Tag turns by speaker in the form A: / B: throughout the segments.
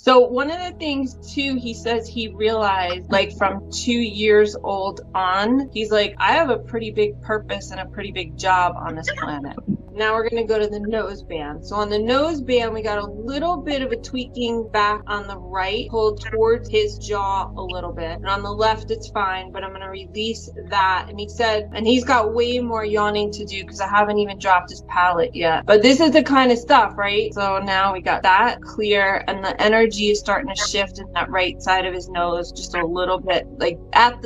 A: So one of the things too, he says he realized, like from 2 years old on, he's like, I have a pretty big purpose and a pretty big job on this planet. Now we're going to go to the nose band. So on the nose band, we got a little bit of a tweaking back on the right, pulled towards his jaw a little bit. And on the left, it's fine, but I'm going to release that. And he said, and he's got way more yawning to do because I haven't even dropped his palate yet. But this is the kind of stuff, right? So now we got that clear, and the energy is starting to shift in that right side of his nose just a little bit, like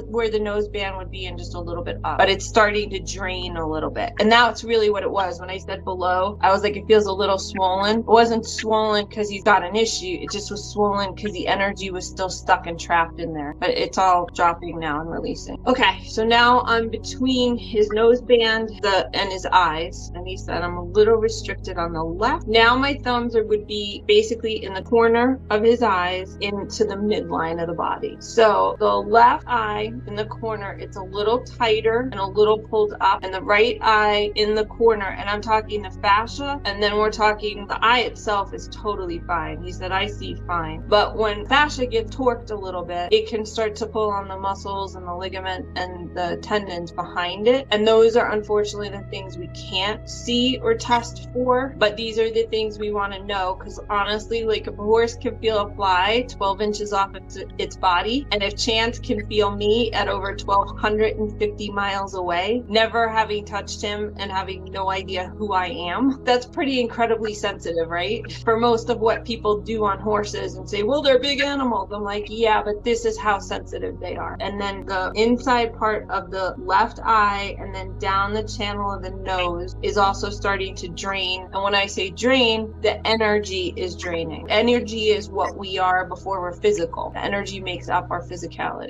A: where the nose band would be, and just a little bit up. But it's starting to drain a little bit. And that's really what it was. When I said below, I was like, it feels a little swollen. It wasn't swollen because he's got an issue. It just was swollen because the energy was still stuck and trapped in there. But it's all dropping now and releasing. Okay, so now I'm between his nose band and his eyes. And he said I'm a little restricted on the left. Now my thumbs would be basically in the corner of his eyes into the midline of the body. So the left eye in the corner, it's a little tighter and a little pulled up. And the right eye in the corner, and I'm talking the fascia, and then we're talking the eye itself is totally fine. He said, I see fine. But when fascia gets torqued a little bit, it can start to pull on the muscles and the ligament and the tendons behind it. And those are unfortunately the things we can't see or test for. But these are the things we want to know, because honestly, like if a horse can feel a fly 12 inches off its body, and if Chance can feel me at over 1,250 miles away, never having touched him and having no idea who I am, that's pretty incredibly sensitive, right? For most of what people do on horses and say, well, they're big animals. I'm like, yeah, but this is how sensitive they are. And then the inside part of the left eye and then down the channel of the nose is also starting to drain. And when I say drain, the energy is draining. Energy is what we are before we're physical. The energy makes up our physicality.